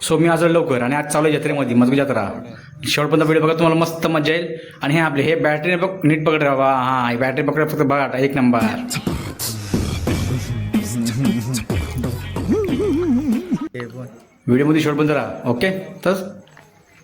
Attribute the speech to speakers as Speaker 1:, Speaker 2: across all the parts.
Speaker 1: So मी आज लवकर आणि आज चालू आहे जत्रेमध्ये मजबूत जत्रा. शेवटपर्यंत व्हिडिओ बघा, तुम्हाला मस्त मजा येईल. आणि हे आपले हे बॅटरी बघ नीट पकड राहा. हां, ही बॅटरी पकड फक्त बघा, एक नंबर. व्हिडिओमध्ये शेवटपर्यंत राहा. ओके, तर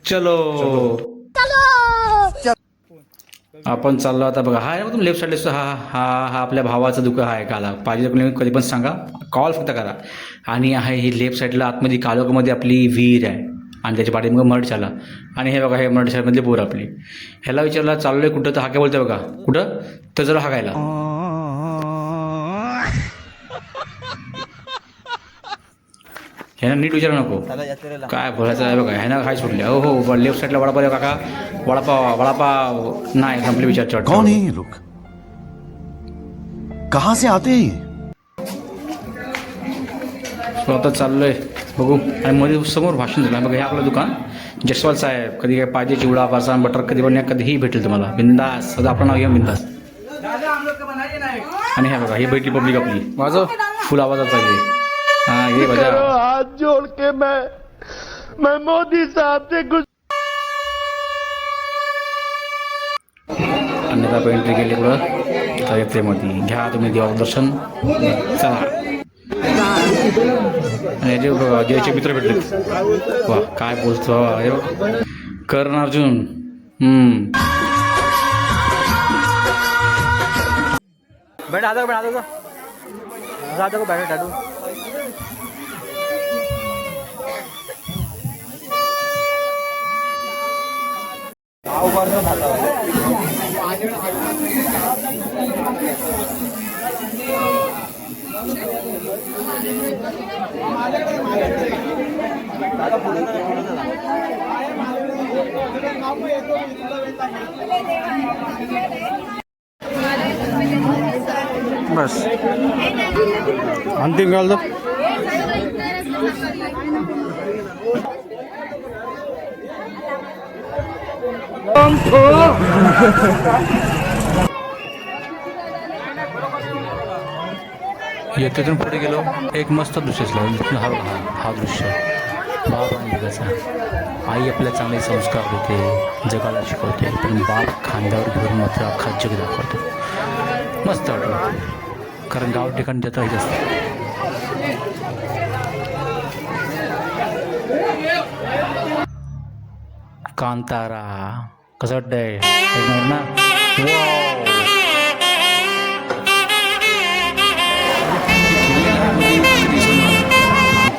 Speaker 1: चलो आपण चाललो आता. बघा हा तुम्ही लेफ्ट साईडला हा हा हा आपल्या भावाचं दुकान आहे. काला पाहिजे तुम्ही कधी पण सांगा, कॉल फक्त करा. आणि आहे ही लेफ्ट साईडला आतमध्ये कालोखामध्ये आपली विहीर आहे आणि त्याच्या पाठी मग मराठशाला. आणि हे बघा हे मराठशाळेमधली पोर आपली. ह्याला विचारला चाललोय कुठं, तर हा काय बोलतोय बघा, कुठं तर जरा हाकायला. ह्यानं नीट विचारू नको काय बोलायचं आहे. बघा ह्यानं काय सोडले. हो हो, लेफ्ट साईडला वडापाव आहे काका, वडापाव वडापाव नाही संपले विचार. चढ
Speaker 2: कौन है ये लोग, कहाँ से आते हैं ये?
Speaker 1: स्वतः चाललोय बघू. आणि मध्ये समोर भाषण झालं. बघा हे आपलं दुकान जसवाल साहेब. कधी काय पाहिजे चिवडा फरसाण बटर कधी पण कधीही भेटेल तुम्हाला. बिंदास सदा आपलं नाव घेऊन बिंदास. आणि हे बघा ही बैठी पब्लिक आपली. वाजव फुल आवाजात पाहिजे. हाँ ये बजा.
Speaker 2: हाथ जोड़ के मैं मोदी साहब से कुछ.
Speaker 1: अन्यथा एंट्री केली पुढं जत्रेमध्ये. घ्या तुम्ही देवाचं दर्शन. चला. आणि जे बघा जयचे मित्र भेटले. वा काय बोलतो हे कर्ण अर्जुन.
Speaker 3: बैठा दो बैठा दो राजा को बैठा दो.
Speaker 1: बस अंतिम घाल दो. येथून पुढे गेलो एक मस्त दृश्य असलं. हा दृश्य बाप आणि जगाचा. आई आपल्या चांगले संस्कार देते, जगाला शिकवते, पण बाप खांद्यावर घेऊन मात्र अख्खा जग दाखवतो. मस्त वाटलं, कारण गाव ठिकाणी जत्रा हीच असते. कांतारा कसं वाटतंय ना.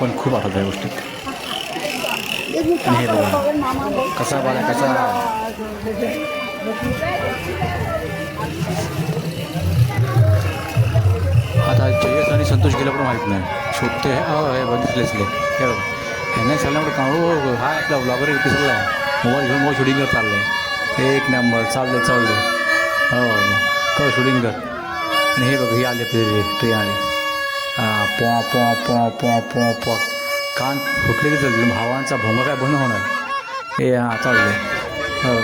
Speaker 1: पण खूप आठवत आहे गोष्टीत. आणि हे बघा कसा बाला कसा. आता जयस आणि संतोष गेला पण माहीत नाही. शोधते हे बघितलेच हे बघा ह्याने चालल्यामुळे का हो हा आपला ब्लॉगर इथे चालला आहे. मोबाईल घेऊन मोबाईल शूटिंग करत चाललं आहे. एक नंबर चालले हो कर शूटिंग कर. आणि हे बघा ही आले ट्रेन आली. पॉ पॉ पॉ पॉ पॉ पॉ कान फुटले की चालले. भावांचा भोंगा काय बंद होणार. हे हां चाललं हो.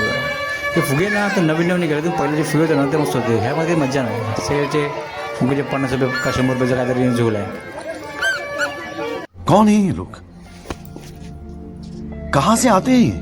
Speaker 1: ते फुगे ना आता नवीन नवीन गेले. तुम्ही पहिले जे फुगे होते ना ते मस्त होते. ह्यामध्ये काही मजा नाही. शेरचे फुगेचे 50 रुपये का 100 रुपयाचं काहीतरी झोल आहे.
Speaker 2: कौन है ये लोग, कहाँ से आते हैं ये?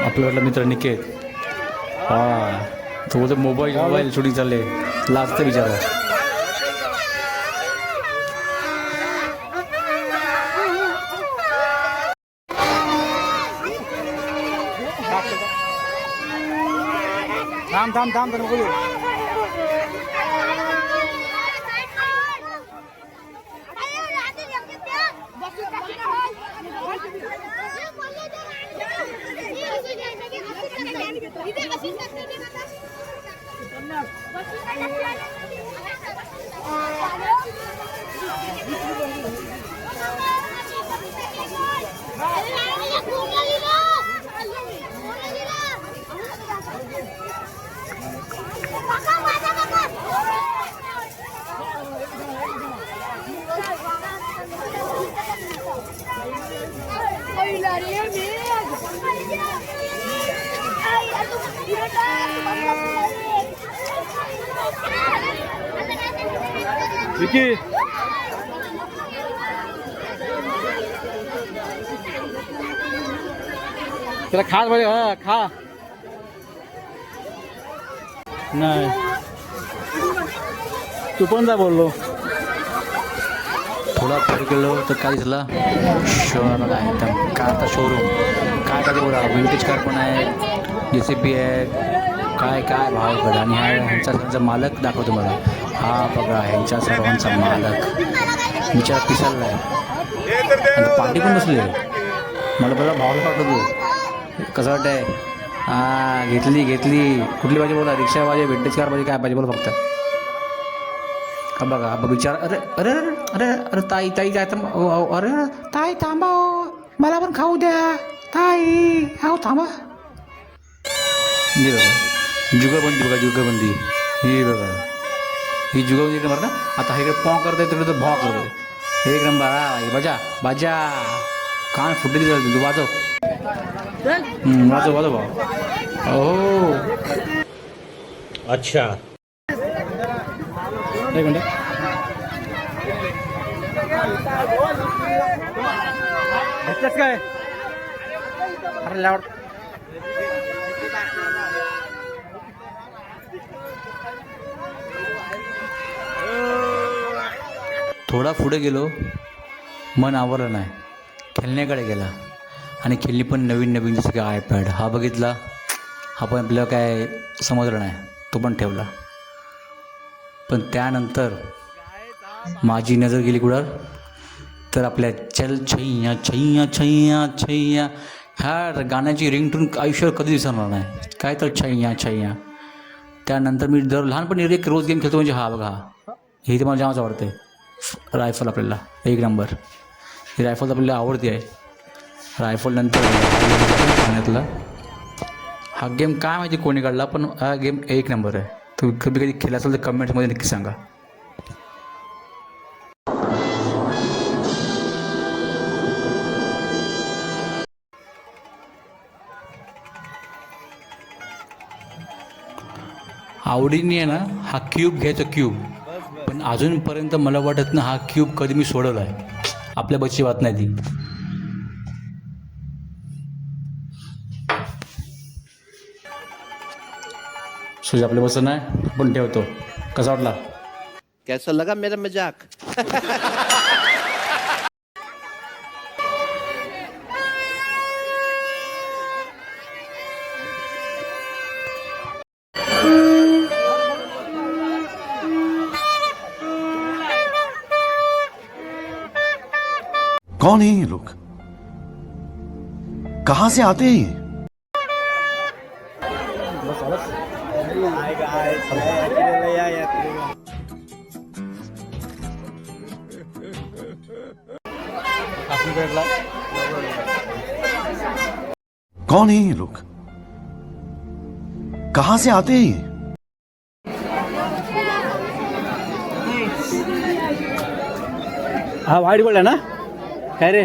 Speaker 1: आपल्याकडला मित्र निकेत. हां तो तर मोबाईल शूटिंग चालले. लाजतं बिचारा.
Speaker 3: थांब थांब थांब तर नको देऊ. विकी त्याला खा पाहिजे. हा खा. नाही तू पण जा बोललो.
Speaker 1: थोडा पुढे गेलो तर काय दिसला शोरूम आहे एकदम कारचा शोरूम. काय काय बोला विंटेज कार पण आहे, JCB आहे, काय काय भाव बघा. आणि हा ह्यांचा सर्वांचा मालक दाखवतो मला. हा बघा ह्यांच्या सर्वांचा मालक विचार पिसालला आहे आणि पार्टी पण बसली आहे. मला पहिला भावला पाठवतो कसं वाटतंय. हा घेतली कुठली पाहिजे बोला. रिक्षा पाहिजे, विंटेज कार पाहिजे, काय पाहिजे बोला फक्त. हा बघा हा विचार. अरे अरे अरे अरे अरे ताई काय तर अरे ताई थांबा मला पण खाऊ द्या ताई. हो थांबा. हे बघा जुगरबंदी बघा जुगरबंदी. हे बघा ही जुगरबंदी एक नंबर ना. आता इकडे पॉ करतोय तिकडे तर भॉ करतोय. एक नंबर. हा बाजा बाजा कान फुटली तू वाजव. वाजव भाऊ. हो
Speaker 3: अच्छा
Speaker 1: एक मिनटं.
Speaker 3: घेतलंच काय. अरे लावड
Speaker 1: थोडा पुढे गेलो मन आवरलं नाही. खेळण्याकडे गेला आणि खेळणी पण नवीन जसं की आयपॅड. हा बघितला. हा पण आपल्याला काय समजलं नाही, तो पण ठेवला. पण त्यानंतर माझी नजर गेली कुठं तर आपल्या चल छैया छैया छैया छैया ह्या गाण्याची रिंगटून आयुष्यावर कधी दिसणार नाही. काय तर छैया छैया. त्यानंतर मी दर लहानपणी एक रोज गेम खेळतो म्हणजे हा बघा हे तर मला जामच आवडते. रायफल आपल्याला एक नंबर. ही रायफल आपल्याला आवडती आहे. रायफल नंतर पाण्यातला हा गेम काय माहिती कोणी काढला पण हा गेम एक नंबर आहे. तुम्ही कधी खेळला असेल तर कमेंट्समध्ये नक्की सांगा. आवडीने आहे ना हा क्यूब घ्यायचा क्यूब. पण अजूनपर्यंत मला वाटत ना हा क्यूब कधी मी सोडवला आहे. आपल्या बच्ची बात नाही ती. सुज आपल्या बस नाही पण ठेवतो. कसा वाटला.
Speaker 2: कैसा लगा मेरा मजाक.
Speaker 4: कौन है ये लोग, कहां से आते हैं ये? कौन है ये लोग, कहां से आते हैं ये?
Speaker 3: हा वाईट बोलला ना काय रे.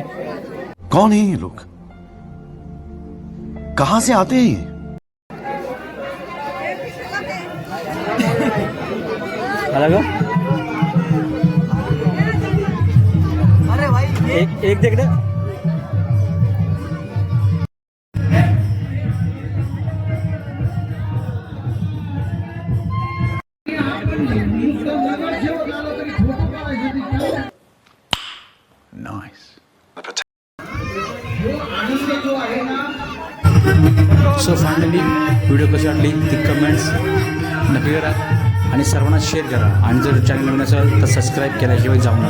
Speaker 4: कौन है ये लोग, कहां से आते हैं ये?
Speaker 3: आला का एक देख ना.
Speaker 1: नाईस. सो फायनली व्हिडिओ कशी वाटली ती कमेंट्स नक्की करा आणि सर्वांना शेअर करा आणि जर चॅनल नवीन असेल तर सबस्क्राईब केल्याशिवाय जाऊ नका.